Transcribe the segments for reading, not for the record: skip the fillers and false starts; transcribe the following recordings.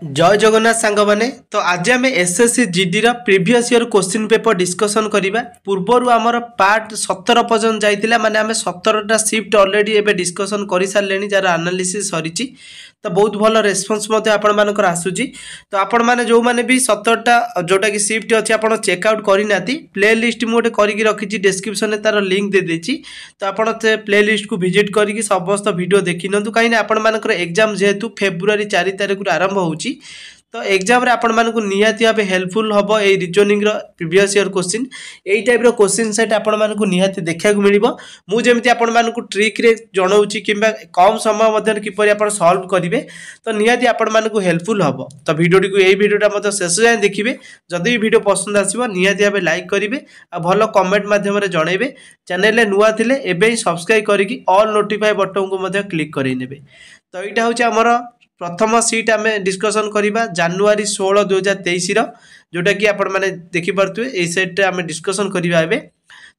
जय जगन्नाथ सांग माने तो आज आम एसएससी जीडी रो previous year question paper discussion करिबा पूर्वरु हमर पार्ट 17 पर्यंत जाइतिला माने आम 17टा शिफ्ट ऑलरेडी एबे डिस्कशन करि सारलेनी जार एनालिसिस सरिची तो बहुत भल रेस्पॉन्स मते आपण मानकर आसुची तो आपण माने जो माने भी 17टा जोटा कि शिफ्ट अछि आपण चेक आउट करि नाती प्ले लिस्ट मु गोटे करिकि रखिची डिस्क्रिप्शन में तार लिंक दे देची तो आपण से प्ले लिस्ट को विजिट करिकि समस्त वीडियो देखि नंतु काई ना आपण मानकर एग्जाम जेहेतु फेब्रुआरी 4 तारिख रु आरंभ होउची तो एग्जाम रे आपण मानकु निहाती भाबे हेल्पफुल हबो ए रीजनिंग रो प्रीवियस ईयर क्वेश्चन एई टाइप रो क्वेश्चन सेट आपण मानकु निहाती देखा को मिलिबो मु जेमति आपण मानकु ट्रिक रे जणाउची किबा कम समय मध्ये किपरि आपण सॉल्व करिवे तो निहाती आपण मानकु हेल्पफुल हबो तो वीडियो को एई वीडियोटा मध्ये शेष जाय देखिबे जदि वीडियो पसंद आसीबो निहाती भाबे लाइक करिवे आ भलो कमेंट माध्यम रे जणाइबे चैनल रे नुवा थिले एबे ही सब्सक्राइब करिकि ऑल नोटिफाई बटन को मध्ये क्लिक करि नेबे तो एटा होची हमर प्रथम सीट आम डिस्कसन करवा जानुरी 16 2023 जोटा कि आपण मैंने देखिपे ये सेट आम डिस्कसन करवा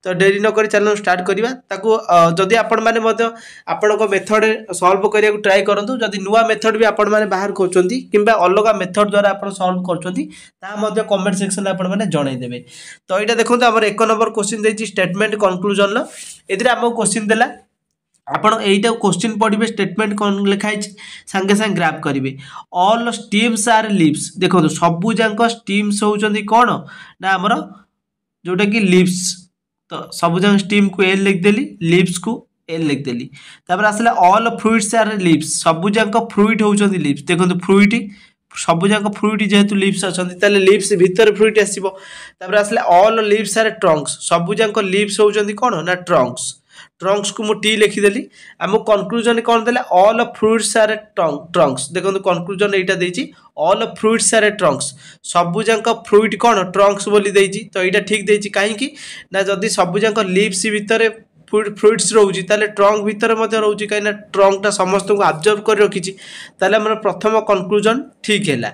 तो डेरी नक चैनल स्टार्ट करवा ताकू जदि आपण मैंने आपण मेथड सॉल्व करने को ट्राई करूँ जदि नुआ मेथड भी आपण मैंने बाहर करछंती किंबा अलग मेथड द्वारा आपण सॉल्व करछंती कमेंट सेक्शन आपण मैंने जनईदेवे तो यहाँ देखो आम 1 नंबर क्वेश्चन देछि स्टेटमेंट कंक्लूजन एथिरे आम क्वेश्चन देला आपण एटा क्वेश्चन पढ़िबे स्टेटमेंट कौन लिखाई सांगे सांगे ग्राफ करिवे ऑल स्टीम्स आर लीव्स देखो सबु जांक स्टीम्स होउचंदी कोन ना हमर जोटा कि लीव्स तो सबु जांक स्टीम को एल लिख देली लीव्स को एल लिख देली तापर आसला ऑल फ्रूट्स आर लीव्स सबु जांक फ्रूट होउचंदी लीव्स देखो फ्रूट सबु जांक फ्रूट जेहेतु लीव्स अछंती ताले लीव्स भीतर फ्रूट आसीबो तापर आसला ऑल लीव्स आर ट्रंक्स सबु जांक लीव्स होउचंदी कोन ना ट्रंक्स ट्रंक्स को मु टी लिखिदेली आम कंक्लूजन कौन देला ऑल फ्रूट्स आर ट्रंक्स देखो कंक्लूजन एटा देछि ऑल फ्रूट्स आर ट्रंक्स सबु जांक फ्रूट कौन ट्रंक्स बोली देछि तो एटा ठीक देछि काहे कि ना जदी सबु जांक लीव्स भितर फ्रूट्स रोची ताले ट्रंक भितर मध्य रोची कहीं ट्रंकटा समस्त को ऑब्जर्व कर रखी ताले हमर प्रथम कंक्लूजन ठीक हैला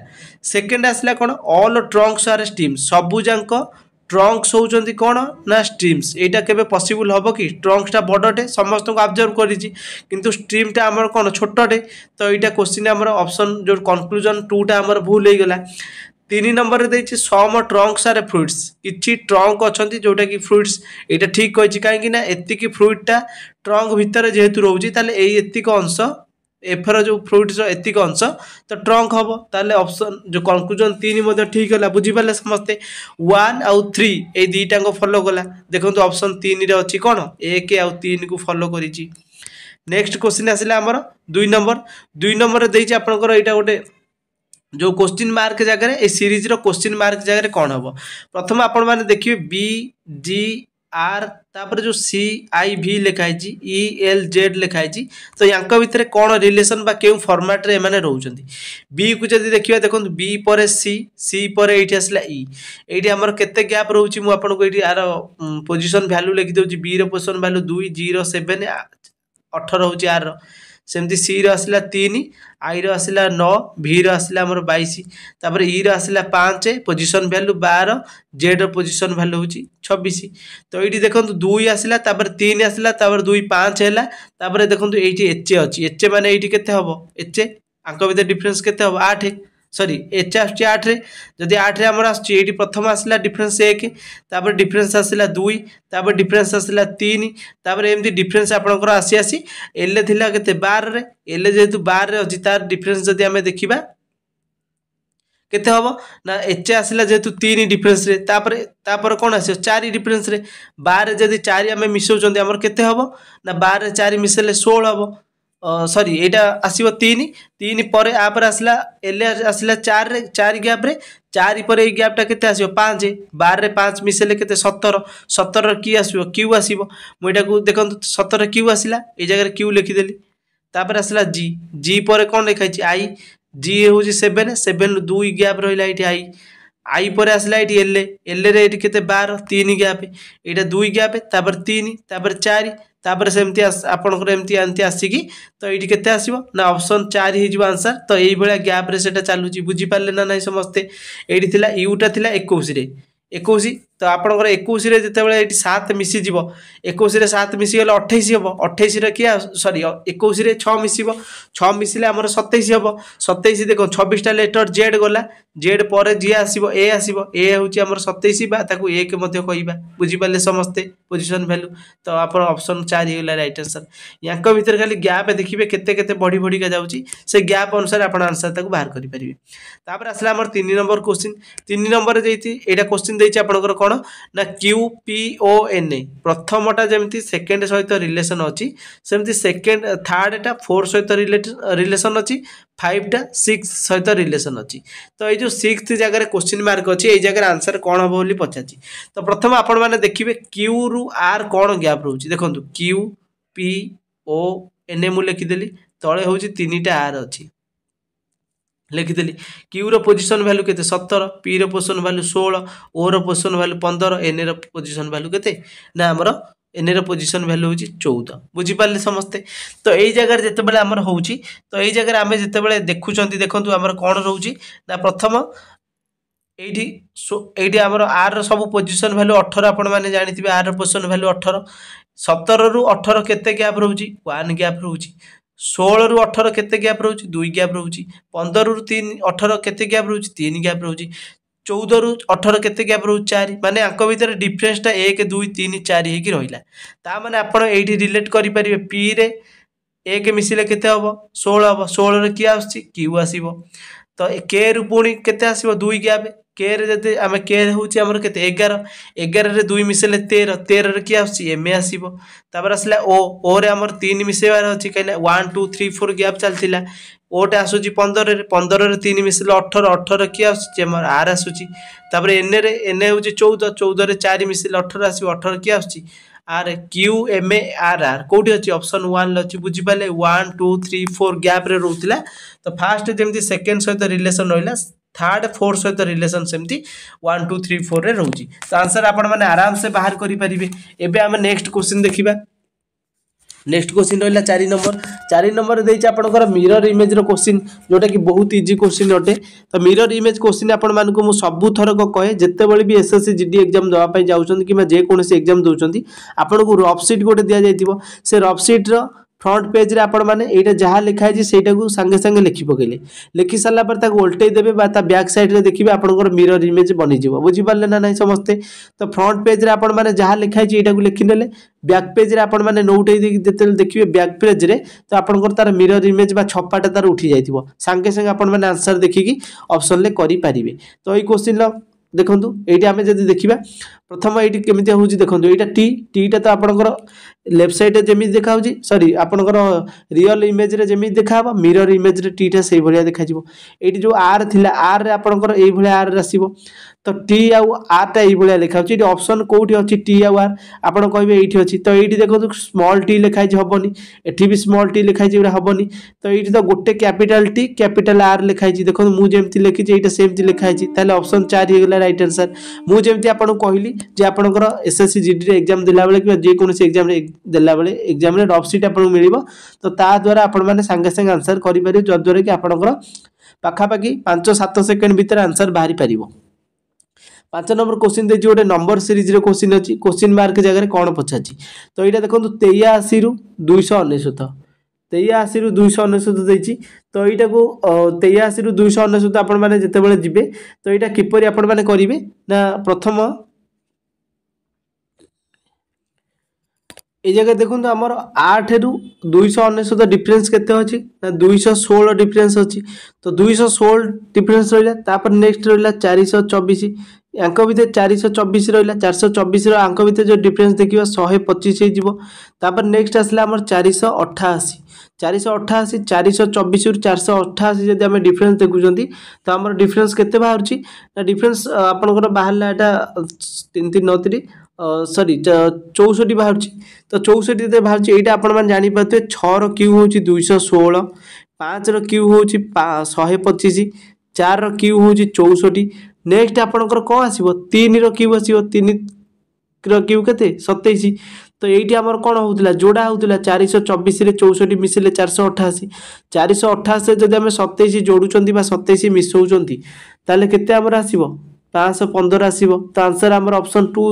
सेकंड आसला कौन ऑल ट्रंक्स आर स्टीम सबु जांक ट्रंक्स होउचंती कोन ना स्ट्रीम्स एटा केबे पॉसिबल हबो कि ट्रंक्सटा बडटे समस्त को ऑब्जर्व करिछि किंतु स्ट्रीमटा हमर कोन छोटटे तो एटा क्वेश्चन हमर ऑप्शन जो कंक्लूजन 2 टा हमर भूल हे गेला 3 नंबर रे देछि सम ट्रंक्स आर फ्रूट्स किछि ट्रंक अछंती जोटा कि फ्रूट्स एटा ठीक कहिछि काहे कि ना एति कि फ्रूटटा ट्रंक भितर जेहेतु रहउछि ताले एई एति को अंश एफर जो फ्रूट्स एतिक अंश तो ट्रंक हम ताले ऑप्शन जो कंक्लूजन 3 ठीक है बुझी पारे समस्ते 1 आउ 3 ये दुईटा को फॉलो कला देखो ऑप्शन 3 रे अच्छी कौन 1 आउ 3 को फॉलो करिछि नेक्स्ट क्वेश्चन आसिला हमर 2 नंबर देछि आपनकर एटा गोटे जो क्वेश्चन मार्क जगह ए सीरीज रो क्वेश्चन मार्क जगह कौन हम प्रथम आपण माने देखिए बी जी आर तापर जो सी आई भी लिखाई ई एल जेड लिखाई तो यांक भितर कौन रिलेशन बा केउ फॉर्मेट रे माने रहउचंती बी को जदी देखिबा देखो बी पर सी पर एठी आसला ई एठी हमर केते गैप रहउची मु आपन को एठी आर पोजीशन वैल्यू लिखि देउची बी रो पोजीशन वैल्यू 2 0 7 18 होउची आर सेमती सी रो आसला 3 आई रो आसला 9 भी रो आसला हमर 22 तापर ई रो आसला 5 पोजीशन वैल्यू 12 जेड रो पोजीशन वैल्यू होची 26 तो एठी देखंतु 2 आसला तापर 3 आसला तापर 2 5 हैला तापर देखंतु एठी एच अछि एच माने एठी केते हबो एच आंक भीतर डिफरेंस केते हबो 8 सॉरी एच आछि 8 रे जदी 8 रे हमर आछि एठी प्रथम आसला डिफरेंस 1 तापर डिफरेंस आसला 2 तापर डिफरेंस आसला 3 तापर एमती डिफरेंस आपनकर आसी एल थिला केते 12 रे एल जेतु 12 रे अछि तार डिफरेंस जदी हमें देखिबा केते हबो ना एच आसला जेतु 3 डिफरेंस रे तापर कोन आसी 4 डिफरेंस रे 12 जदी 4 हमें मिसौचंदी हमर केते हबो ना 12 रे 4 मिसले 16 हबो सॉरी एटा आसीबो 3 पर आपर आसला एल आसला 4 रे 4 गैप रे 4 पर ए गैपटा केते आसीबो 5 12 रे 5 मिसले केते 17 रे की आसीबो क्यू आसीबो मोइटा को देखंतु 17 रे क्यू आसीला ए जगह रे क्यू लिखि देली तापर आसला जी पर कोन लिखाइ छि आई जी होची 7 2 गैप रहिला एठी आई पर आसला एठी एल रे एठी केते 12 3 गैप एटा 2 गैप तापर 3 तापर 4 तापर सेमती आपनकर एमती आंती आसीकी तो एठी केते आसीबो ना ऑप्शन 4 ही जिवो आंसर तो एई बेला गैप रे सेटा चालुची बुझी पारले ना नाही समस्ते एठी थिला यूटा थिला 21 रे 21 तो आपंकर 21 जितेबाला ये 7 मिसीज 21 7 मिसीगले 28 हम 28 किए सरी 21 6 मिसब 6 मिसिले आमर 27 हम 27 देख 26टा लेटर जेड गला जेड पर जी आसो ए आसो ए हूँ आम 27 एक कह बुझीपारे समस्ते पोजिशन भैल्यू तो आप ऑप्शन 4 होगा राइट आंसर या भितर खाली गैप देखिए केते बढ़ी बढ़िका जाऊँगी से गैप अनुसार आप आंसर बाहर करेंगे तापर आसला आम 3 नंबर क्वेश्चन 3 नंबर यहाँ क्वेश्चन देती आपंकर कौन ना QPONA प्रथमटा जमी सेकेंड सहित रिलेसन अच्छी सेमती सेकेंड थर्डटा 4 सहित रिलेसन अच्छी 5टा 6 सहित रिलेसन अच्छी तो ये जो 6th जगह क्वेश्चन मार्क अच्छी ये जगह आंसर कौन हम बोली पचार तो प्रथम आपण मैंने देखिए क्यू रु आर कौन गैप रोचे देखो QPONA मुझे लिखिदेली तले हूँ 3टा आर अच्छी लिखिदेली क्यू रो पोजिशन भैल्यू केते 17 पी रो पोजिशन भैल्यू 16 ओ रो पोजिशन भैल्यू 15 एन रो पोजिशन भैल्यू केते ना हमर एन रो पोजिशन भैल्यू होची 14 बुझी पाले समस्ते तो एई जगह जते बेले हमर होची तो एई जगह आमे जते बेले देखुचंती देखंतु हमर कोन रहउची ना प्रथम एठी हमर आर रो सब पोजिशन भैल्यू 18 आपण माने जानिथिबे आर रो पोजिशन भैल्यू 18 17 रु 18 केते गैप रहउची 1 गैप रहउची 16 रु 18 केते गैप रहउची 2 गैप रहउची 15 रु 3 18 केते गैप रहउची 3 गैप रहउची 14 रु 18 केते गैप रहउची 4 माने आंक भीतर डिफरेंसटा 1 2 3 4 हे की रहिला ता माने आपण एठी रिलेट करि परिबे पी रे 1 मिसिले केते हबो 16 हबो 16 रे की आसी क्यू आसीबो तो के रु पुणी केते आसीबो 2 गैप के रे जते आमे के होची हमर केते 11 11 रे 2 मिसेले 13 13 रे की आसी एम आसीबो तापर आसला ओ रे हमर 3 मिसेबार अछि कइना 1 2 3 4 गैप चलतिला ओटे आसुची 15 रे 15 रे 3 मिसेले 18 18 की आसी हमर आर आसुची तापर एन रे एन होची 14 14 रे 4 मिसेले 18 आसीबो 18 की आसी आर QMARR कोठी अछि ऑप्शन 1 लछि बुझी पाले 1 2 3 4 गैप रे रहउतिला तो फर्स्ट जेमति सेकंड सहित रिलेशन रहिला थर्ड फोर्थ सहित रिलेशन सेमती 1 2 3 4 रे रहउची तो आंसर आपण माने आराम से बाहर करि परिबे एबे हम नेक्स्ट क्वेश्चन देखिबा नेक्स्ट क्वेश्चन रहिला 4 नंबर देछि आपनकर मिरर इमेज रो क्वेश्चन जोटा कि बहुत इजी क्वेश्चन अटे तो मिरर इमेज क्वेश्चन आपण मानको मु सबु थरक कहे जत्ते बेले भी एसएससी जीडी एग्जाम दवा पई जाउछन कि जे कोनोसी एग्जाम दोउछन आपनको रफ शीट गोटे दिया जाइतिबो से रफ शीट रो फ्रंट पेज रे आपण माने एटा जहा लिखा है सेटा को संगे संगे लिखि पकेले लिखि साला पर ताको उल्टे देबे बा ता बैक साइड रे देखिबे आपनकर मिरर इमेज बनि जिवो बुझि पाले ना नहीं समझते तो फ्रंट पेज रे आपण माने जहा लिखा है एटा को लिखि नेले बैक पेज रे आपण माने नोट जेते देखिबे बैक पेज रे तो आपनकर तार मिरर इमेज बा छपाटा तार उठी जाइतिबो संगे संगे आपण माने आंसर देखिकी ऑप्शन ले करि पारिबे तो ई क्वेश्चन लो देखंतु एटी आमे जदी देखिबा प्रथम एटी केमिति होउची देखंतु एटा टी तो आपनकर लेफ्ट साइड जेमी देखा होची सॉरी आपनकर रियल इमेज रे जेमी देखा बा मिरर इमेज रे टी टा सेही भलिया देखा जिवो एटी जो आर थिला आर रे आपनकर एही भलिया आर रसिबो तो टी आ आर टा एही भलिया लिखा होची एटी ऑप्शन कोठी अछि टी आ आर आपण कहबे एठी अछि तो एठी देखंतु स्मॉल टी लिखा छि हबनी एठी भी स्मॉल टी लिखा छि एटा हबनी तो एठी तो गोटे कैपिटल टी कैपिटल आर लिखा छि देखंतु मु जेमति लिखि छि एटा सेमति लिखा छि ताले ऑप्शन 4 हे गेला राइट आंसर मु जेमति आपण कहली जे आपनकर एसएससी जीडी रे एग्जाम दिला बेले कि जे कोनोसी एग्जाम रे देला बेले एग्जाम रे रफ शीट आपन मिलिबो तो ता द्वारा आपण माने संगे संगे आंसर करि पारियो ज द्वारा कि आपनकर पाखा पाखी 5-7 सेकंड भीतर आंसर बाहरी पारिबो 5 नंबर क्वेश्चन दे गोटे नंबर सीरीज रे क्वेश्चन अछि क्वेश्चन मार्क जगह कोन पछाछि तो एटा देखंतु 83 रु 299 83 रु 299 देछि तो एटा को 83 रु 299 आपण माने जते बेले जिबे तो एटा किपरि आपण माने करिवे ना प्रथम ए जगह देखो आमर 8 रु 299 डिफरेंस केते अछि ना 216 डिफरेंस अछि तो 216 डिफरेंस रहिला तापर नेक्स्ट रहिला 424 अंक भितर 424 रहिला 424 रो अंक भितर जो डिफरेंस देखिबा 125 हे जिवो तापर नेक्स्ट आसला हमर 488 424 रु 488 जदि हम डिफरेंस देखुचंती तो हमर डिफरेंस केते बाहरची ना डिफरेंस आपनकर बाहरला एटा 3393 सॉरी 64 बाहर तो 64 बाहर यहाँ आपण जानी पाते 6 रो क्यू होची 216 5 रो क्यू होची 125 4 रो क्यू होची 64 नेक्स्ट आपनकर को आसीबो 3 रो क्यू आसीबो 3 रो क्यू केते 27 तो एठी हमर कोन होउतला जोडा होउतला 424 रे 64 मिसले 488 488 जदि हम 27 जोडुचंती बा 27 मिसौचंती ताले केते हमर आसीबो 515 आसीबो। तो आंसर हमर ऑप्शन 2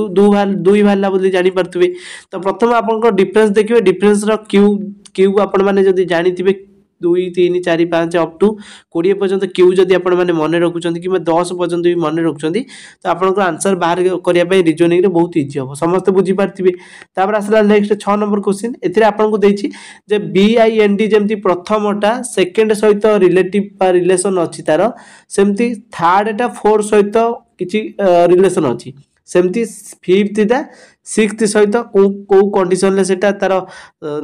2 भाला बोली जानि परतुबे। तो प्रथम आपनको डिफरेंस देखिबे, डिफरेंस रो क्यू आपण माने जदी जानिथिबे 2 3 4 5 अप टू 20 पर्यंत क्यू जदी आपण माने मने रखुचंती कि 10 पर्यंत भी मने रखुचंती तो आपनको आंसर बाहर करिया पय रीजनिंग रे बहुत इजी हो, समस्त बुझी पारथिबे। तापर आसला नेक्स्ट 6 नंबर क्वेश्चन। एथिरे आपनको देछि जे BIND जेमति प्रथमटा सेकंड सहित रिलेटिव बा रिलेशन अछि तार, सेमति थर्ड टा फोर्थ सहित किछि रिलेशन अछि, सेमति फिफ्थ टा सिक्स्थ सहित को कंडीशन ले सेटा तार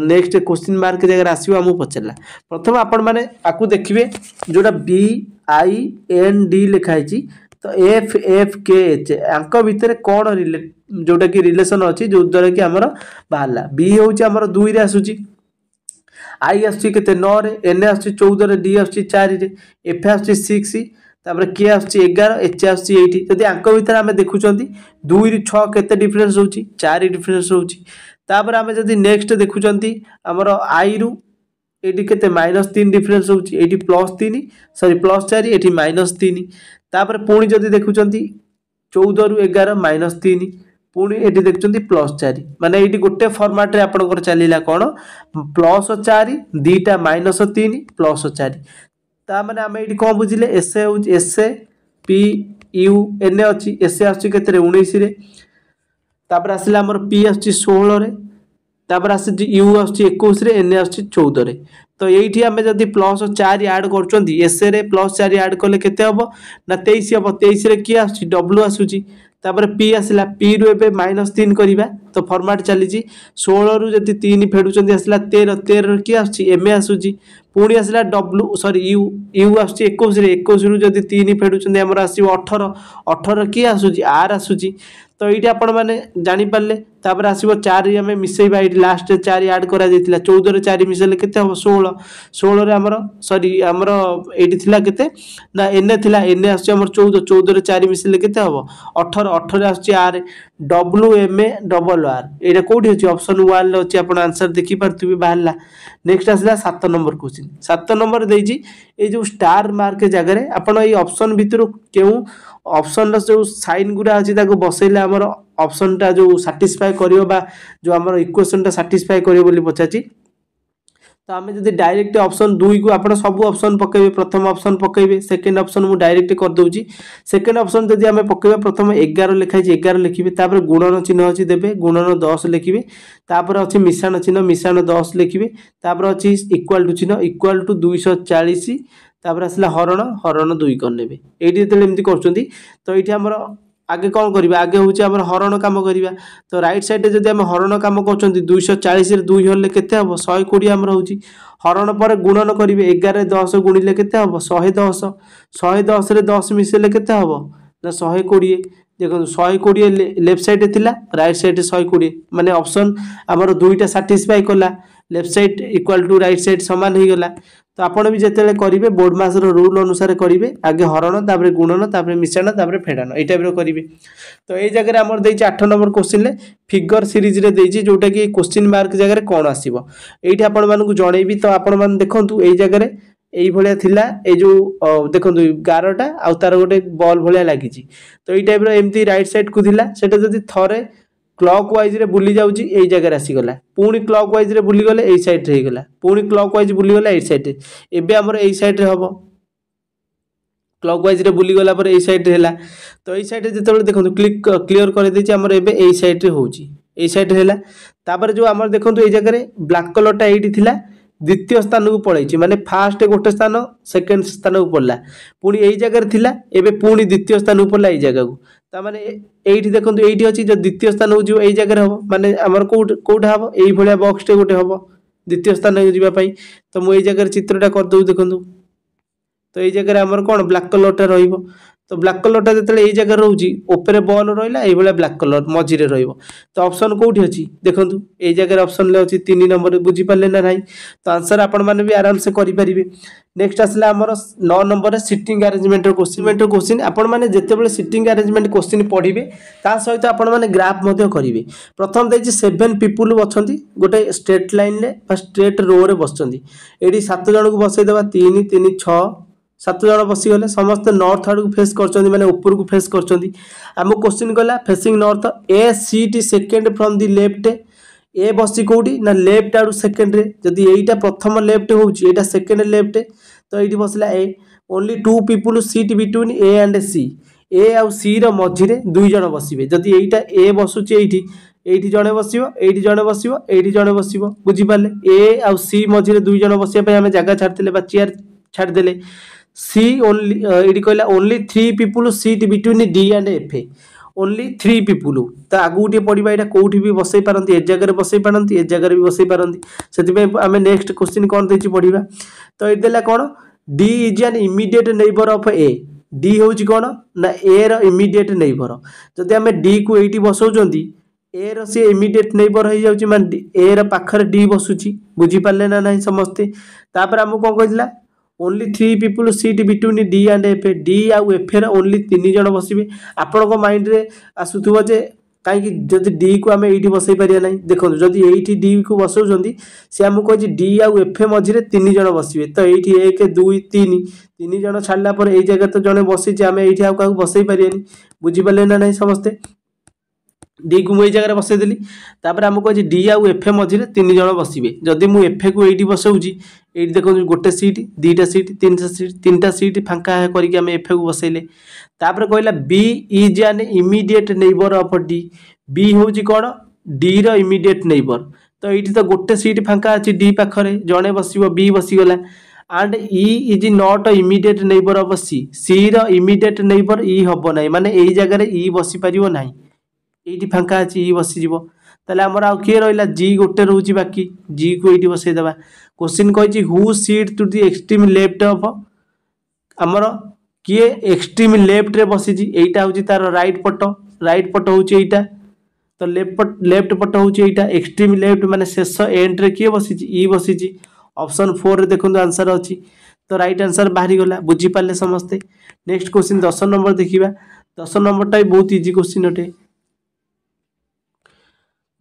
नेक्स्ट क्वेश्चन मार्क जगह आसीबो हमु पचरला। प्रथम आपण माने आकु देखिबे जोटा BIND लिखाइ छि, तो FFKH अंक भितर कोन रिलेट जोटा कि रिलेशन अछि जो द्वारा कि हमर बाहरला। बी होछि हमर 2 रे आसुछि, आई आसुछि केते 9 रे, एन आसुछि 14 रे, डी आसुछि 4 रे, एफ आसुछि 6, तापर के आसुछि 11, एच आसुछि 8। जदि अंक भितर आमे देखुचंती 2 रे 6 केते डिफरेंस होछि, 4 डिफरेंस होछि। तापर आमे जदि नेक्स्ट देखुचंती हमर आई रु एटी केते -3 डिफरेंस होछि, एटी +3 सॉरी +4 एटी -3। तापर पुणी जदि देखुचंती 14 रु 11 -3, पुणी एटी देखुचंती +4, माने एटी गोटे फॉर्मेट रे आपनकर चलीला कोन +4 दीटा -3 +4। ता माने आमे एटी कोन बुझिले एसए होछि एसए पी यू एन अछि, एसए आछि केते रे 19 रे, तापर आसिला हमर पी आछि 16 रे, तापर आछि यू आछि 21 रे, एन आछि 14 रे। तो एठी हमें जदि +4 ऐड करचंती एसए रे +4 ऐड करले केते हबो ना 23 हबो। 23 रे की आछि डब्ल्यू आसुची, तापर पी आसिला, पी रु एबे -3 करिबा, तो फॉर्मेट चली छि 16 रु जदि 3 फेडुचंती आसिला 13, 13 रे की आछि एम आसुची, पुणी आसिला डब्ल्यू सॉरी यू आछि 21 रे, 21 रु जदि 3 फेडुचंती हमर आसीबो 18, 18 की आसुची आर आसुची। तो ये आपण मैंने जापारे। तापर आसो 4 आम मिसेबा ये लास्ट 4 ऐड करा 14 रे 4 मिसेले केते हम 16, 16 रे आमर सॉरी आमर ये केते ना एन थिला, एन आस 14, 14 रे 4 मिसेले केते हम 18, 18 आस आर WMARR ये कौटी अच्छी ऑप्शन 1 अच्छी आप आंसर देखी पार्थे बाहर। नेक्स्ट आसला 7 नंबर क्वेश्चन। 7 नंबर देजी ये जो स्टार मार्क जगह आपड़ ये ऑप्शन भितर क्यों ऑप्शन जो साइन गुड़ा अच्छी बसैले आमर ऑप्शन टा जो साटिस्फाई करियो बा जो आमर इक्वेशन टा साटिस्फाई करियो बोली पचाची। तो आम जब डायरेक्ट ऑप्शन 2 को आप सब ऑप्शन पकेबे, प्रथम ऑप्शन पकेबे, सेकंड ऑप्शन मु डायरेक्ट कर दूची। सेकंड ऑप्शन जब आम पकेबे प्रथम 11 लिखाई 11 लिखिबे, तापर गुणन चिन्ह अच्छी देबे, गुणन 10 लिखिबे, तापर अच्छी मिश्रण चिन्ह, मिश्रण 10 लिखिबे, तापर अच्छी इक्वल टू चिन्ह, इक्वल टू 240, तापर आसला हरण, हरण 2 कर नेबे। एठी जते एमती करचंदी तो एठी हमर आगे कौन करिबा, आगे होची हमर हरण काम करिबा। तो राइट साइड रे जदि हम हरण काम करचंदी 240 रे 2 हरले केते हबो 120 हमर होची। हरण पर गुणन करिवे 11 रे 10 गुणिले केते हबो 110, 110 रे 10 मिसेले केते हबो ना 120। देखो 120 लेफ्ट साइड रे थिला, राइट साइड रे 120, माने ऑप्शन हमर दुईटा सैटिस्फाई कला, left side equal to right side समान हो गला। तो आपण भी जेतेले करिवे बोर्ड मास रो रूल अनुसार करिवे, आगे हरण तापर गुणन तापर मिश्रण तापर फेडान ए टाइप रो करिवे। तो ए जगह रे हमर देछि 8 नंबर क्वेश्चन ले फिगर सीरीज रे देछि जोटा कि क्वेश्चन मार्क जगह रे कोन आसीबो एठी आपण मानकु जणैबी। तो आपण मान देखंतु ए जगह रे एई भलिया थिला, ए जो देखंतु गारटा आ तार गोटे बॉल भलिया लागिछि। तो ए टाइप रो एम्ति राइट साइड को थिला, सेटा जदी थरे क्लॉक वाइज रे बुली जाउची ए जगह रे आसी गला, पुनी क्लॉक वाइज रे बुली गले ए साइड रे हे गला, पुनी क्लॉक वाइज बुली गला ए साइड रे, एबे हमर ए साइड रे हबो क्लॉक वाइज रे बुली गला पर ए साइड रे हैला। तो ए साइड रे जेतेबेले देखंतु क्लिक क्लियर कर देछि हमर एबे ए साइड रे होउची, ए साइड रे हैला। तापर जो हमर देखंतु ए जगह रे ब्लैक कलर टा एठी थिला, द्वितीय स्थान को पळैछि, माने फास्ट गोटे स्थान सेकंड स्थान को पड़ला, पुनी एई जगह रे थिला एबे पुनी द्वितीय स्थान को पड़ला एई जगह को। ता माने एठी देखंतु एठी अछि जो द्वितीय स्थान हो जो एई जगह रे हबो, माने हमर कोठा हबो एई भलिया बॉक्स टे गोटे हबो द्वितीय स्थान को जिबा पई। तो मु एई जगह रे चित्रटा कर दउ देखंतु। तो एई जगह रे हमर कोन ब्लैक कलर टा रहइबो। तो ब्लैक कलर टा जतले एई जगह रहउची ऊपर बॉल रहिला एई भलिया ब्लैक कलर मझी रे रहइबो। तो ऑप्शन कोठी अछि देखंतु एई जगह रे ऑप्शन ले अछि 3 नंबर, बुझी पाले ना नाही। तो आंसर आपण माने भी आराम से करि परिबे। नेक्स्ट आसला हमर 9 नंबर रे सिटिंग अरेंजमेंट क्वेश्चन। आपण माने जेतेबेले सिटिंग अरेंजमेंट क्वेश्चन पढिबे ता सहित आपण माने ग्राफ मध्ये करिवे। प्रथम देछि 7 पीपल अछंती गोटे स्ट्रेट लाइन ले बा स्ट्रेट रो रे बसचंती, एडी 7 जन को बसै देबा 3 3 6 सात जन बसीगले समस्त नॉर्थ आड़ को फेस कर माने ऊपर को फेस कर आम क्वेश्चन कहला facing north A seat second from the left A बसी कौटी ना लेफ्ट आड़ू सेकेंड रे जदि एटा प्रथम लेफ्ट होउची एटा सेकेंड लेफ्ट तो ये बसला A only two people sit between A and C A आउ सी रो मझिरे दुई जन बसिबे जदि एटा ए बसुची एठी जणे बसिबो एठी जणे बसिबो एठी जणे बसिबो बुझी पाले ए आउ सी मझिरे दुई जन बसिया पे हमें जगह छाड़तेले बा चेयर छाड़देले सी ओनली एठी कहला only three people sit between D and F only three people तो आगू टे पढ़ा यहाँ कौटी भी बसई पारती ए जगह बसई पारती ए जगह भी बसई पारती से आम नेक्स्ट क्वेश्चन कौन देती पढ़ा तो ये कौन D is an immediate neighbour of A D हूँ कौन ना ए रो इमिडिएट नेबर जदि आम डी को ये बसाऊँ ए रो सी इमिडिएट नेबर हो जाऊँगी माने ए रो पाखर डी बसुची बुझीपारे ना ना समस्ते तापर आमको कौन कहला only three people sit between D and F D आउ एफ ओनली तीन जन बसवे आपण माइंड रे आसुथुव जे कहीं जदि डी को आम ये बसई पारिया ना देखो जदि ये डी को बसाऊँ सी आमको कहे डी आउ एफ मझे तीन जन बसवे तो ये एक दुई तीन तीन जन छाड़ा ये जगह तो जड़े बसी आम ये क्या बसई पारे बुझीपारे ना ना समस्ते डी को मुझे जगह बसईदेली तापर आमको कहे डी आउ एफ मझे तीन जन बसवे जदि मुझे एफ को ये बसाऊँगी ये देखो गोटे सीट दीटा सीट तीन टा सीट फांका करके आम एफ को बसैले तापर कहला B is an immediate neighbour of D B हूँ कौन डी रो इमिडिएट नेबर तो ये तो गोटे सीट फांका अच्छी डी पाखरे जड़े बस बी बसीगला and E is not immediate neighbour of C रो इमिडिएट नेबर ई हम ना माने यही जगह ई बसी पार ना ये फांका अच्छी ई बसीज ताले आमर आउ किए रहा जी गोटे रोचे बाकी जी को ये बसईदेवा क्वेश्चन कही who sit to the extreme left of आमर किए एक्सट्रीम लेफ्ट रे बसीजी एटा हूँ तार राइट पट हूँ एटा तो लेफ्ट पट हूँ एटा एक्सट्रीम लेफ्ट माने शेष एंड रे किए बसीजी ई बसीजी ऑप्शन 4 रे देखो आंसर अच्छी तो राइट आंसर बाहरी गला बुझीपारे समस्ते नेक्स्ट क्वेश्चन 10 नंबर देखा 10 नंबरटा भी बहुत इजी क्वेश्चन अटे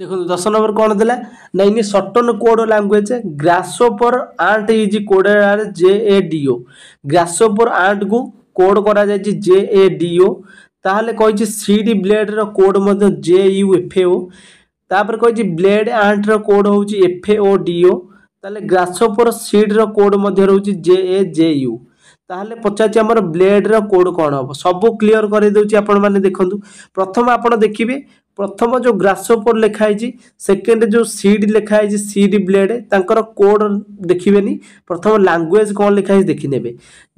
देखो 10 नंबर कौन देला ना in certain code language grasshopper ant is coded are JADO grasshopper ant को कोड करा जाय JADO ताहले कहि सीडी ब्लेड रो कोड मध्य JUFO तापर कहि ब्लेड आंट रो कोड होउची FAODO ताहले ग्रासोपर सीड रो कोड मध्य रहउची JAJU ताहले पचाची हमर ब्लेड रो कोड कोन हो सब क्लियर कर देउची आपण माने देखंतु प्रथम आपण देखिबे प्रथम जो ग्रासोपर लिखाई सेकेंड जो सीड लिखाई सीड ब्लेड तांकर कोड देखिबेनी प्रथम लैंग्वेज कौन लिखाई देखिने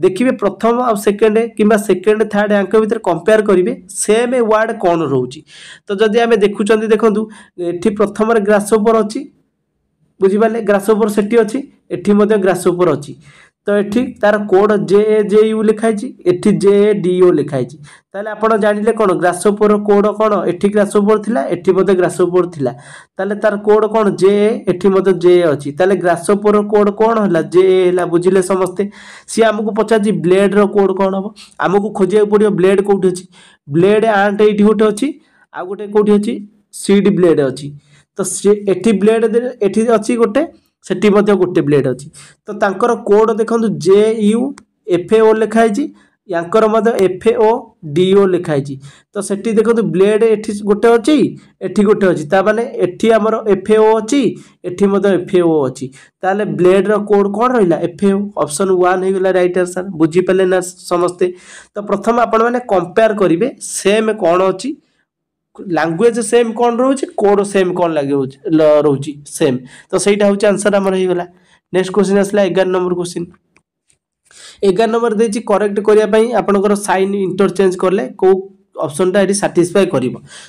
देखिए प्रथम आ सेकेंड किंबा सेकेंड थर्ड यांक भीतर कंपेयर करेंगे सेम वर्ड कौन रोची तो जदि आम देखुं देखु ये प्रथम ग्रासोपर अच्छी बुझीपारे ग्रासोपर सेठी अच्छी एठी ग्रासोपर अच्छी तो ये तार कोड JAJU लिखाई एठी JADO लिखाई ताले आपण जानिले कोन ग्रासोपर कोड कोन एठी ग्रासोपर थिला एठी मते ग्रासोपर थिला ताले तार कोड कोन JA एठी मते JA अछि ताले ग्रासोपर कोड कोन हला JA हला बुझिले समस्ते सी हमकु पचाजी ब्लेड रो कोड कोन हो हमकु खोजिया पड़ियो ब्लेड कोठी अछि ब्लेड आंट एठी गोटे अछि आ गोटे कोठी अछि सीड ब्लेड अछि तो एठी ब्लेड एठी अछि गोटे सेठी मध्य गोटे ब्लेड अच्छी तो तांकर कोड देखो JUFO लिखाई यांकर मध्य FAODO लिखाई तो सेठी देखो ब्लेड एठी गोटे अच्छी एठी गोटे अच्छी ता माने एठी हमर FAO अच्छी एठी मध्य FAO अच्छी ताले ब्लेड रो कोड कोन रहिला FAO ऑप्शन 1 हे गेला राइट आंसर बुझी पले ना समस्ते तो प्रथम आपण माने कंपेयर करिवे सेम कोन अच्छी लैंग्वेज सेम कौन रोचे कोड सेम कौन लगे रोची सेम तो सहीटा हूँ आंसर आमर हो गला नेक्स्ट क्वेश्चन आसला 11 नंबर क्वेश्चन 11 नंबर देछि करेक्ट करने आपंकर साइन इंटरचेंज करले को ऑप्शनटा ये साटिस्फाई कर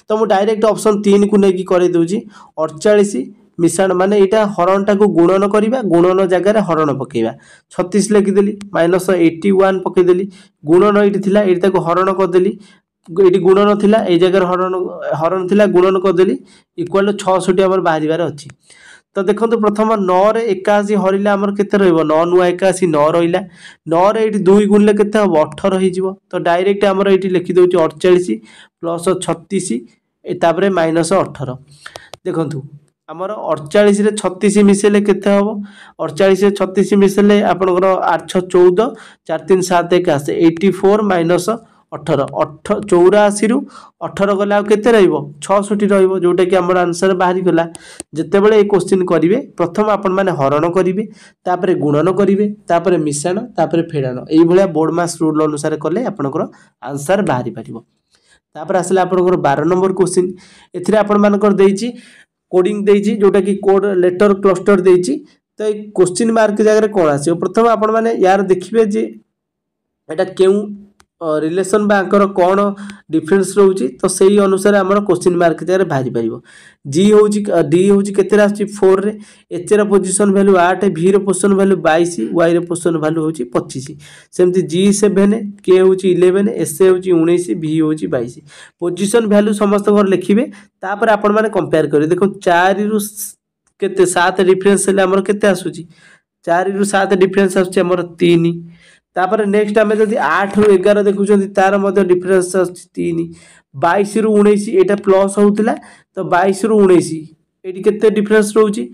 तो मुझे डायरेक्ट ऑप्शन 3 को लेकिन कर दूसरी 48 मिश्रण माने यहाँ हरणटा को गुणन करवा गुणन जगह हरण पकेवा 36 लिखिदेली -81 पकईदेली गुणन ये थी हरण करदेली ये गुणन थिला ए जगह हरण थिला गुणन करदेली इक्वल 66 आमर बाहर अच्छी तो देखो प्रथम 9 रे 81 हरिले आमर केते रहइबो 9 नुआ 81 9 रहिला 9 रे एठी 2 गुणले केते हो 18 होइजिवो तो डायरेक्ट आमर एठी लिखि दोछि 48 प्लस 36 तापरे -18 देखंतु आमर 48 रे 36 मिसेले केते हबो 48 रे 36 मिसेले आपनकर 8 6 14 4 3 7 1 आसे 84 माइनस 18 84 रु 18 गला आ केते रहइबो 66 रहइबो जोटा कि हमर आंसर बाहरी गला। जते बेले ए क्वेश्चन करिवे प्रथम आपण माने हरण करिवे तापरे गुणन करिवे तापरे मिश्रण तापरे फेड़ान एई भलिया बोर्ड मास रूल अनुसार कले आपनकर आंसर बाहरी परिबो। तापर आसला आपनकर 12 नंबर क्वेश्चन एथिरे आपण मानकर देइची कोडिंग देइची जोटा कि कोड लेटर क्लस्टर देइची। तो ए क्वेश्चन मार्क जगह कोन आसी प्रथम आपण माने यार देखिबे जे एटा केउ रिलेशन बाकर कौन डिफरेंस रोची तो सही अनुसार आमर क्वेश्चन मार्क जगह बाहरी परिबो। जी होची डी होची केते आसी 4 रे एच रो पोजीशन वैल्यू 8 भी रो पोजीशन वैल्यू 22 वाई रो पोजीशन वैल्यू होची 25 सेमती जी 7 के होची 11 एस होची 19 भी होची 22 पोजीशन वैल्यू समस्त घर लिखिबे। तापर आपण माने कंपेयर करिवे देखो 4 रु केते 7 डिफरेंस ले हमर केते आसुची 4 रु 7 डिफरेंस आसुची हमर 3 तापर नेक्स्ट आमे जदी 8 रु 11 देखुचंती तार मध्ये डिफरेंस आसुची 3 22 रु 19 एटा प्लस होउतला तो 22 रु 19 एटी केते डिफरेंस रहउची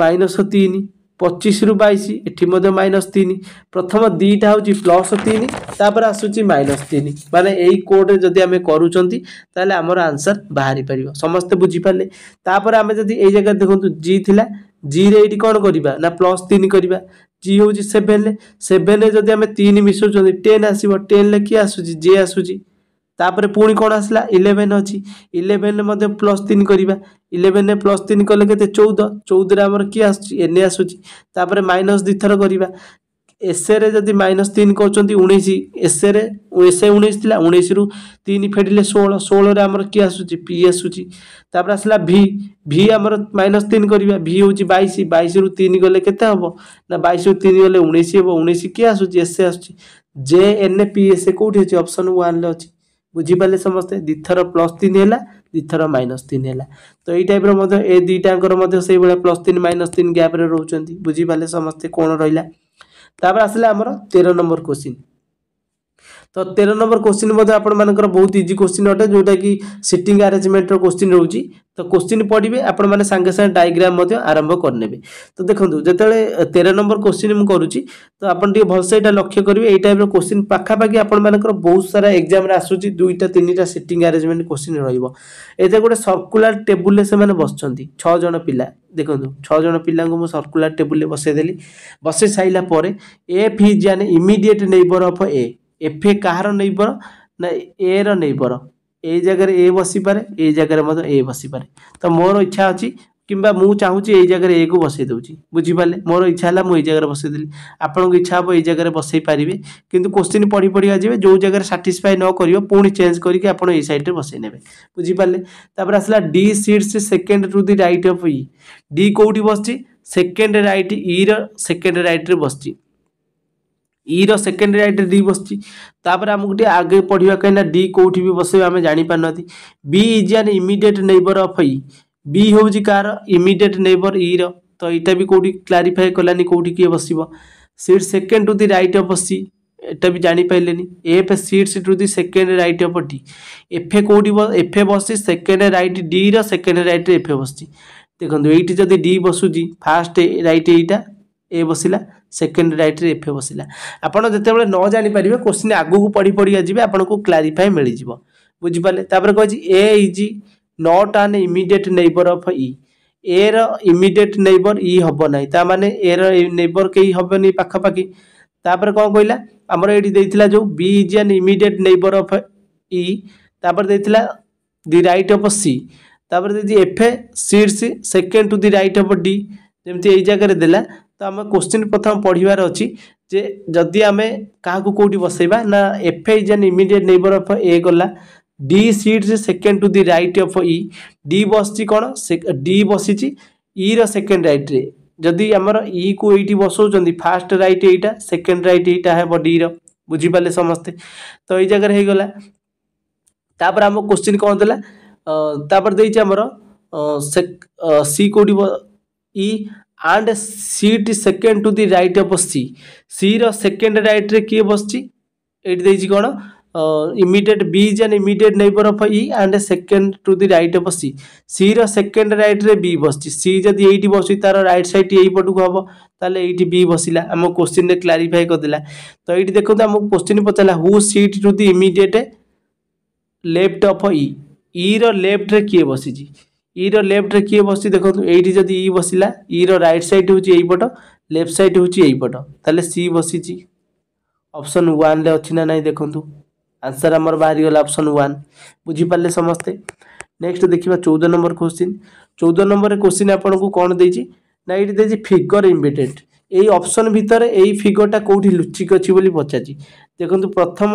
-3 25 रु 22 एठी मध्ये -3 प्रथम दीटा होची +3 तापर आसुची -3 माने एई कोड रे जदी आमे करूचंती ताले हमर आंसर बाहरी परिबो समस्त बुझी पाले। तापर आमे जदी एई जगह देखंतु जी थिला जी रे एटी कोन करिबा ना +3 करिबा जी होची 7 ले 7 ले जदी आमे 3 मिसुचंती 10 आसीबो 10 ले की आसुची जे आसुची तापर पुणी कौन आसला 11 अच्छी 11 मध्ये +3 करिबा 11 ने +3 कले केते 14 14 रे हमर की आसुची एन आसुची तापर माइनस दी थर करिबा एस रे जदी -3 करचंती 19 एस रे एस 19 थिला 19 रु 3 फेडिले 16 16 रे हमर की आसुची पी आसुची तापर आसला भी भी हमर -3 करिबा भी होची 22 22 रु 3 गले केते हबो ना 22 रु 3 गले 19 हबो 19 की आसुची एस आसुची जे एन पी एस कोठी अछि ऑप्शन 1 ले अछि बुझी पाले समस्ते दिथर +3 हैला दिथर -3 हैला। तो एई टाइप रो मध्ये ए दीटांकर मध्ये सेई बेला +3 -3 गैप रे रहउचंती बुझी पाले समस्ते कोन रहिला। तापर आसला हमर 13 नंबर क्वेश्चन तो 13 नंबर क्वेश्चन मध्ये आपण मानकर बहुत इजी क्वेश्चन अटे जोटा कि सिटिंग अरेंजमेंट रो क्वेश्चन रहउची। तो क्वेश्चन पढिबे आपण माने संगे संगे डायग्राम मध्ये आरंभ करनेबे। तो देखंतु जेतेले 13 नंबर क्वेश्चन हम करूची तो आपण टी भलसे एटा लक्ष्य करिवे एई टाइप रो क्वेश्चन पाखा पाखी आपण मानकर बहुत सारा एग्जाम रे आसुची दुईटा तीनटा सिटिंग अरेंजमेंट क्वेश्चन रहइबो। एते गोटे सर्कुलर टेबुल ले से माने बसचंती 6 जण पिला देखंतु 6 जण पिला को म सर्कुलर टेबुल ले बसे देली बसे साइला परे F is an immediate neighbour of A F A Kahar neighbour ना ए रो नेबर ए जगह ए बसी पारे ए जगह मध्ये ए बसी पारे। तो मोर इच्छा अछि किंबा मु चाहूची ए जगह ए को बसई दउची बुझी पाले मोर इच्छा हला मु ए जगह बसई देली आपन को इच्छा हो ए जगह बसई पारिबे किंतु क्वेश्चन पढी पढी आ जेबे जो जगह सैटिस्फाई न करियो पुणी चेंज करके आपन ए साइड रे बसई नेबे बुझी पाले। तापर आसला D seats second to the right of E D कोठी बसची सेकंड राइट ई रो सेकंड राइट रे बसची ई रो सेकंड राइट डी बसची। तापर हमकु टी आगे पढिबा कहिना डी कोठी भी बसबे हमें जानि पानती B is an immediate neighbour of E B होउची कार इमीडिएट नेबर ई रो तो इटा भी कोठी क्लैरिफाई कलानी कोठी के बसिबो seat second to the right of C एटा भी जानि पाइलेनी F seats to the second right of D F कोठी एफ बसची सेकंड राइट डी रो सेकंड राइट एफ बसची देखंतु एठी जदी डी बसुजी फर्स्ट राइट एटा ए बसिला सेकंड राइट रे एफ बसिला आपण जते बेले न जानि परिबे क्वेश्चन आगु को पढी पढी आ जिवे आपण को क्लैरिफाई मिलि जिवो बुझि पाले। तापर कहछि A is not an immediate neighbour of E A रो इमीडिएट नेबर ई हबो नै ता माने ए रो नेबर केही हबो नै पाखा पाखी। तापर कोन कहला हमर एडी देथिला जो B is an immediate neighbour of E तापर देथिला द राइट ऑफ सी तापर देथि F seats second to the right of D जेमति एई जगह रे देला तो आम क्वेश्चन प्रथम पढ़िबार अछि जे जदि आमे काहाकू कोठी बसैबा ना F is an immediate neighbour of A गला D seats second to the right of E D बसची कोन डी बसिची ई रो सेकंड राइट रे जदि हमर ई को एठी बसौचंदी फर्स्ट राइट एटा सेकंड राइट एटा है डी रो बुझी पाले समस्ते। तो एई जगह रे हे गला तापर हम क्वेश्चन कोन देला तापर देइछ हमर सी कोठी E and seat second to the right of C C रो सेकंड राइट रे किए बसची एठी देइछि कोन immediate B is an immediate neighbor of E and second to the right of C. C ର second right ରେ B ବସିଛି। C ଯଦି ଏଇଠି ବସୁଛି ତାର ରାଇଟ୍ ସାଇଡ୍ ଏଇ ପଟକୁ ହବ, ତାହେଲେ ଏଇଠି B ବସିଲା। ଆମ କ୍ୱେଶ୍ଚିନରେ କ୍ଲାରିଫାଇ କରିଦେଲା। ତ ଏଇଠି ଦେଖନ୍ତୁ ଆମକୁ କ୍ୱେଶ୍ଚିନ୍ ପଚାରିଲା who sit to the immediate left of E। E ର ଲେଫ୍ଟରେ କିଏ ବସିଛି? E ର ଲେଫ୍ଟରେ କିଏ ବସିଛି ଦେଖନ୍ତୁ, ଏଇଠି ଯଦି E ବସିଲା, E ର ରାଇଟ୍ ସାଇଡ୍ ହେଉଛି ଏଇପଟ, ଲେଫ୍ଟ ସାଇଡ୍ ହେଉଛି ଏଇପଟ, ତାହେଲେ C ବସିଛି। ऑप्शन 1 रे अच्छी ना नहीं देखंतु आंसर हमर बाहरी गला ऑप्शन 1 बुझी पाले समस्ते। नेक्स्ट देखिबा 14 नंबर क्वेश्चन। 14 नंबर क्वेश्चन आपन को कोन देछि ना एठी देछि फिगर इम्पोर्टेंट। एई ऑप्शन भितर एई फिगरटा कोठी लुचिक अछि बोली पचाछि। देखंतु प्रथम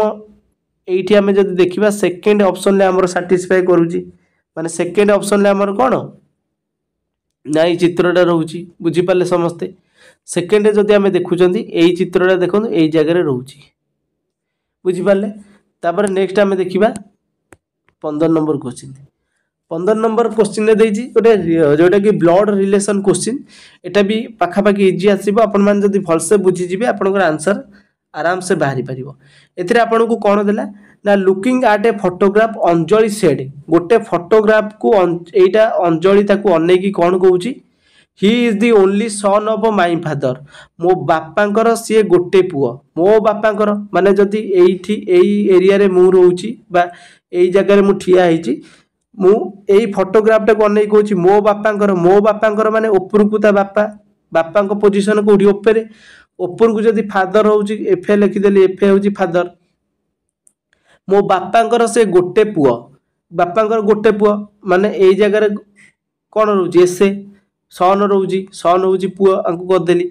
एठी हमें जदि देखिबा सेकंड ऑप्शन ले हमर सैटिस्फाई करूछि, माने सेकंड ऑप्शन ले हमर कोन नाई चित्रटा रहउछि बुझी पाले समस्ते। सेकेंड जदि आम देखुंत यही चित्रटा देखो यही जगह रोचे बुझिपारे। तापर नेक्स्ट आम देखा 15 नंबर क्वेश्चन। 15 नंबर क्वेश्चन गोटे जोटा कि ब्लड रिलेशन क्वेश्चन, एटा भी पाखापाखि इजी आसो। आपण मैंने जब भलसे बुझीजे आपंकर आंसर आराम से बाहरी पार। ए आपन को कौन देला ना looking at a photograph Anjali said. गोटे फोटोग्राफ को एटा अंजलि ताकू अनेकी कौन कहूँ he is the only son of my father. मो बापांकर सी गोटे पुओ, मो बापांकर माने जदि एठी एई एरिया रे मु रहउची बा एई जगह रे मु ठिया हेची, मु एई फोटोग्राफ को अनेक कहूची मो बापांकर माने ऊपर को ता बापा, बापांको पोजीशन कोठी ऊपर, ऊपर को जदि फादर होउची एफ लिखि देली, एफ होउची फादर। मो बापांकर से गोटे पुओ, बापांकर गोटे पुओ माने एई जगह रे कोन रहउची एसे सन रोची, सन हूँ पुओ आंकु करदेली।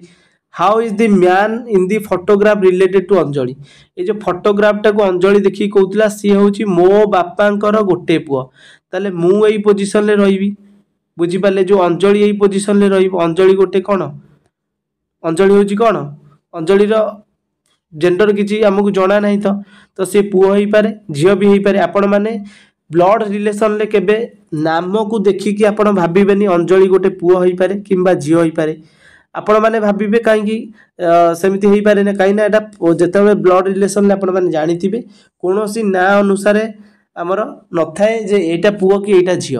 How is the man in the photograph related to Anjali. ये जो फोटोग्राफटा को अंजलि देखिए कहूला सी हूँ मो बापांकर गोटे पुओ, ताले मु एई पोजीशन ले रहिबी बुझिपारे। जो अंजलि एई पोजीशन ले रहिबो, अंजलि गोटे कौन, अंजलि हूँ कौन, अंजलि जेंडर किसी आमको जना नहीं तो सी पुओ हो पारे झील भी हो पारे। आपण मैंने ब्लड रिलेशन ले केबे नाम को देखिकी आपण भाबिबेनी अंजलि गोटे पुओ हो पारे किंबा झील हो पारे। आपण मैंने भाबिबे कहीं सेमती हो पारे ना, कहीं एटा जेतेबेले ब्लड रिलेशन ले आपण मैंने जानिथिबे कोनोसी ना अनुसार आमर न थाए जे एटा पुओ कि एटा झील।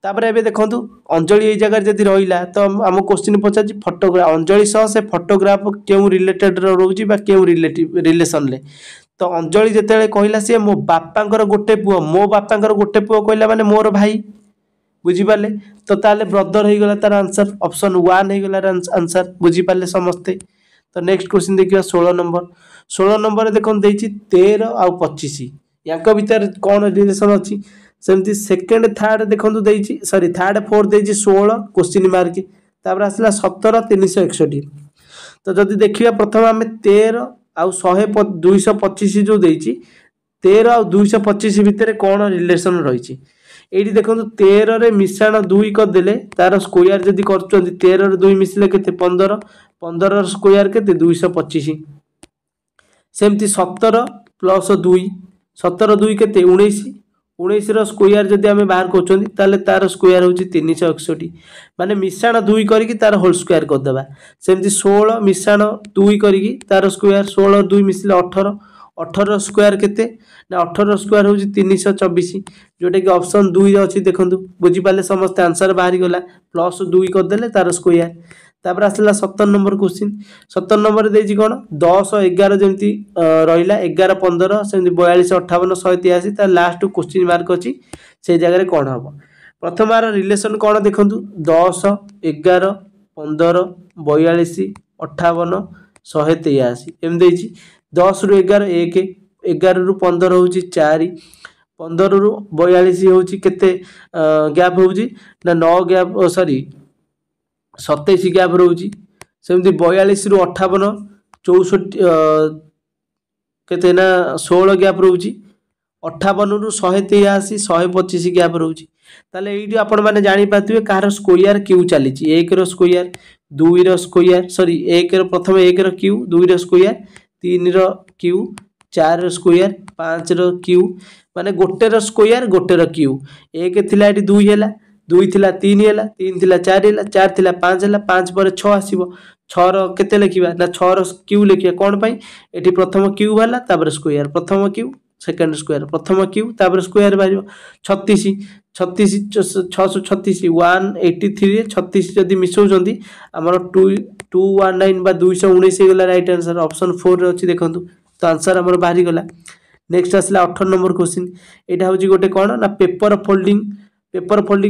तापर एबे देखंतु अंजलि एई जगह जदि रहिला तो आम क्वेश्चन पचाछि फोटोग्राफ अंजलि सह से फोटोग्राफ केउ रिलेटेड रहउछि बा केउ रिलेशन ले। तो अंजलि जिते कहला सी मो बापांकर गोटे पुओ, मो बापांकर गोटे पुओ कहला माने मोर भाई बुझिपारे। तो ताले ब्रदर हो गला तार आंसर ऑप्शन 1 हो गला आंसर बुझिपारे समस्ते। तो नेक्स्ट क्वेश्चन देखिए 16 नंबर। 16 नंबर देखो देछि 13 आ 25 यांक भीतर कौन रिलेशन अछि सेमती सेकंड थर्ड देखो देछि सॉरी थर्ड फोर्थ देछि 16 क्वेश्चन मार्क, तापर आसला 17 361। तो जदि देखिबा प्रथम आम 13 आ 225 जो देछि 13 आ 225 भितर कौन रिलेशन रही। ये देखो 13 रे मिश्रण 2 करदे तार स्क्वायर जदि कर 13 रे 2 मिसले के 15, 15 स्क्वायर के 225। सेमती 17 प्लस 2 17 2 के 19, 19 स्क्वायर जदि आम बाहर कर तार स्क्वायर हूँ 361 माने मिश्रण 2 करी तार होल स्क्वायर करदे। सेमती 16 मिश्रण 2 करी तार स्क्वायर 16 2 मिसले 18, 18 स्क्वायर केते ना 18 स्क्वायर हूँ 324 जोटा कि ऑप्शन 2 अच्छी देखो बुझिपारे समस्ते आंसर बाहरी गला प्लस 2 करदे तार स्क्वायर। तापर आसला 17 नंबर क्वेश्चन। 17 नंबर देछि कोन 10 11 जमती रहिला 11 15 सेमती 42 58 183 तार लास्ट क्वेश्चन मार्क अछि से जगह रे कोन हबो। प्रथम आर रिलेशन कोन देखंतु 10 11 15 42 58 183 एम देछि। 10 रु 11 1, 11 रु 15 होछि 4, 15 रु 42 होछि केते गैप होछि ना 9 गैप सॉरी 27 गैप रोची। सेमती 42 रु 58 64 केते ना 16 गैप रोची। 58 रु 183 125 गैप रोची। ताले एइडी आपण माने जानि पाथिबे कार स्क्वायर क्यू चली 1 रो स्क्वायर 2 रो स्क्वायर सॉरी 1 रो प्रथम 1 रो क्यू 2 रो स्क्वायर 3 रो क्यू 4 रो स्क्वायर 5 रो क्यू माने गोटे रो स्क्वायर गोटे रो क्यू 1 थिला एटी 2 हैला 2 थिला 3 हैला 3 थिला 4 हैला 4 थिला 5 हैला 5 पर 6 आसीबो 6 रो केते लिखिबा ना 6 रो क्यू लिखिबा कोन पई एटी प्रथम क्यू वाला तापर स्क्वायर प्रथम क्यू सेकेंड स्क्वायर प्रथम क्यू तापर स्क्वायर बाहर 36 36 636 183 36 जदि मिसौଛନ୍ତି ଆମର 219 बा 219 हे गला राइट आंसर ऑप्शन 4 रे अछि देखंतु तो आंसर हमर बाहरी गला। नेक्स्ट आसला 18 नंबर क्वेश्चन एटा होची गोटे कोन ना पेपर फोल्डिंग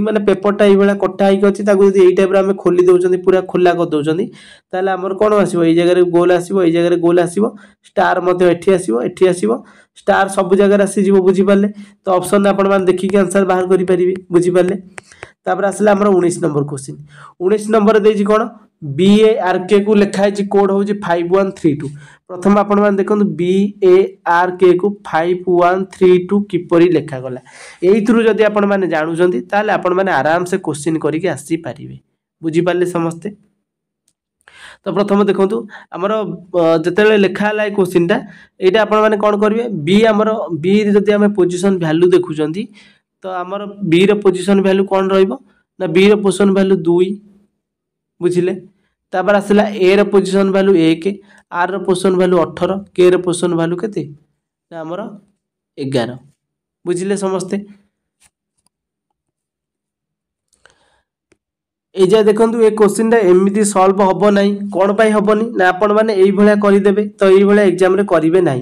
माने पेपरटा ए बेला कटा आइ अछि ताकू यदि एई टाइप रे हम खोली दउचंदी पूरा खुला कर दउचंदी ताले हमर कोन आसीबो एई जगह रे गोल आसीबो एई जगह रे गोल आसीबो स्टार मध्ये एठी आसीबो स्टार सब जगह रे आसी जीवो बुझी पाले तो ऑप्शन आपण मान देखि के आंसर बाहर करि परिबे बुझी पाले। तापर आसला हमर 19 नंबर क्वेश्चन 19 नंबर देछि कोन BARK को लिखा है कोड हूँ 5132 प्रथम आपण मान देखो BARK को 5132 किपरि लिखा गला एइथरु जदि आपण माने जानुचंती ताले आपण माने आराम से क्वेश्चन करिके आसी पारिबे बुझी पाले समस्ते। तो प्रथम देखंतु हमर जतेले लिखा हला क्वेश्चन टा एटा आपण माने कोन करबे बी हमर बी जदि हम पोजीशन वैल्यू देखुचंती तो हमर बी रो पोजीशन वैल्यू कोन रहइबो ना बी रो पोजीशन वैल्यू 2 बुझिले तापर आसला ए रो पोजीशन वैल्यू 1 आर रो पोजीशन वैल्यू 18 के रो पोजीशन वैल्यू केते ना हमर 11 बुझिले समस्ते। ए जे देखंतु ए क्वेश्चन टा एमिति सॉल्व हबो नै कोन पई हबोनी ना आपण माने एई भलिया करि देबे तो एई भलिया एग्जाम रे करिवे नै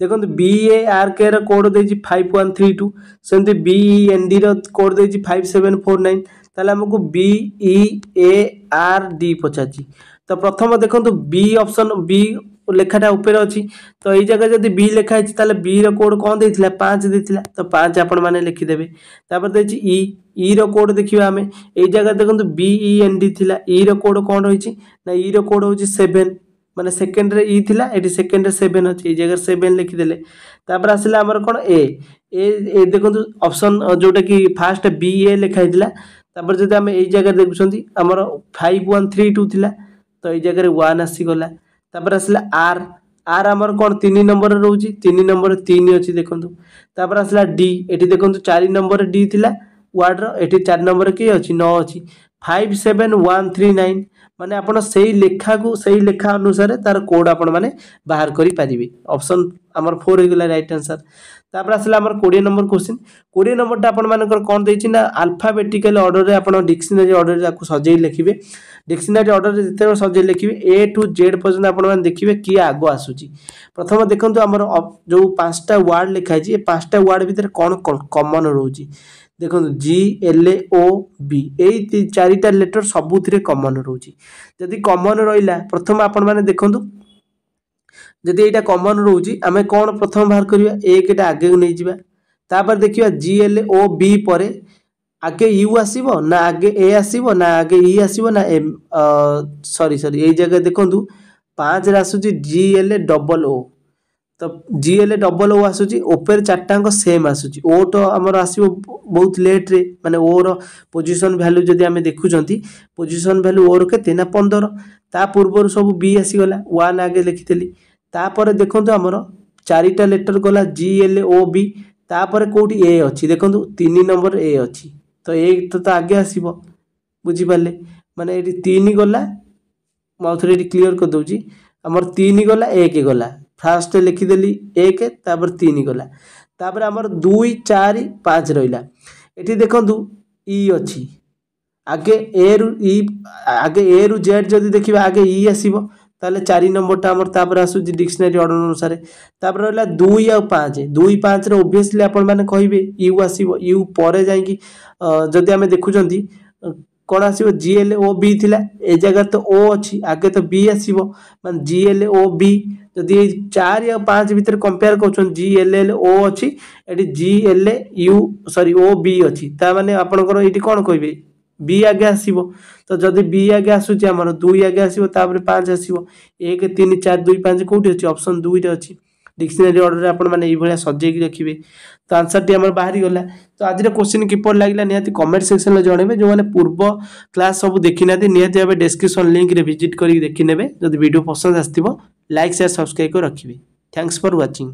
देखंतु BARK रो कोड देछि 5132 सेंति BEND रो कोड देछि 5749 ताले हमकु BEARD पचाची तो प्रथम देखंतु बी ऑप्शन बी लेखाटा ऊपर अछि तो एई जगह जदी बी लेखा अछि ताले बी रो कोड कोन देथिला 5 देथिला तो 5 आपण माने लिखि देबे तापर देछि ई रो कोड देखिबा हमें एई जगह देखंतु BEND थिला ई रो कोड कोन रहिछि ना ई रो कोड होछि 7 माने सेकंड रे ई थिला एटी सेकंड रे 7 अछि एई जगह 7 लिखि देले तापर आसिला हमर कोन ए देखंतु ऑप्शन जोटा कि फर्स्ट BA लेखा हितला तापर जदि हम एई जगह देखुछंती हमर 5132 थिला तो एई जगह रे 1 आसी गला तापर आसला आर हमर कोन 3 नंबर रहउची 3 नंबर 3 अछि देखंतु तापर आसला डी एठी देखंतु 4 नंबर डी थिला वर्ड रो एठी 4 नंबर की अछि 9 अछि 57139 माने आपण सेही लेखा अनुसार तार कोड आपण माने बाहर करि पारिबे ऑप्शन हमर 4 हे गेला राइट आंसर। तापर आसला हमर 20 नंबर क्वेश्चन 20 नंबर टा आपण मानकर कोन देछि ना अल्फाबेटिकल ऑर्डर रे आपण डिक्शनरी ऑर्डर रे आकु सजेई लिखिबे डिक्शनरी ऑर्डर रे जते सजेई लिखिबे ए टू जेड पर्यंत आपण मान देखिबे की आगो आसुची प्रथम देखंतु हमर जो पांचटा वर्ड लिखा छै ए पांचटा वर्ड भीतर कोन कॉमन रहउची देखंतु GLOB एई चारिटा लेटर सबुथिरे कॉमन रहउची जदी कॉमन रहिला प्रथम आपण माने देखंतु जदी एटा कॉमन रहउची हमें कोन प्रथम बाहर करिया एक एटा आगे नै जिबा तापर देखिबा GLOB परे आगे यू आसीबो ना आगे ए आसीबो ना आगे ई आसीबो ना सॉरी एई जगह देखंतु 5 रे आसुची GLOO तो GLOO आसुची ऊपर चारटांग सेम आसुची ओ तो हमर आसीबो बहुत लेट रे माने ओ रो पोजीशन वैल्यू जदी हमें देखुचंती पोजीशन वैल्यू ओ रो केते ना 15 ता पूर्व सब बी आसी गला 1 आगे लिखितली तापर देखंतु हमर चारिटा लेटर गला GLOB तापर कोठी ए अछि देखंतु 3 नंबर ए अछि तो एक तो आगे आसीबो बुझी पाले माने एटी 3 गला माउथरे एटी क्लियर कर दोजी हमर 3 गला 1 गला फास्ट लिखि देली 1 तापर 3 गला तापर हमर 2 4 5 रहिला एटी देखंतु ई अछि आगे ए रु जेड जदी देखिबा आगे ई आसीबो ताले 4 नंबर टा हमर तापर आसु डिक्शनरी ऑर्डर अनुसार तापर रहला 2 और 5 2 5 रे ऑब्वियसली आपण माने कहिबे यू आसीबो यू परे जाई कि जदी हमें देखुचंती कोन आसीबो GLOB थिला ए जगह तो ओ अछि आगे तो बी आसीबो मान GLOB जदी 4 या 5 भीतर कंपेयर करछन GLLO अछि एटी OB अछि ता माने आपनकर एटी कोन कहिबे बी आगे आसीबो तो जदी बी आगे आसुची हमर 2 आगे आसीबो तापर 5 आसीबो 1 3 4 2 5 कोठी अछि ऑप्शन 2 रे अछि डिक्शनरी ऑर्डर रे आपण माने एई भलिया सजेई कि रखिबे तो आंसर टी हमर बाहरी गला। तो आज रे क्वेश्चन किपर लागला निहाती कमेंट सेक्शन में जणेबे जो माने पूर्व क्लास सब देखि नाथि निहाती भाबे डिस्क्रिप्शन लिंक रे विजिट करी देखि नेबे जदी वीडियो पसंद आस्तिबो लाइक शेयर सब्सक्राइब कर रखिबे। Thanks for watching.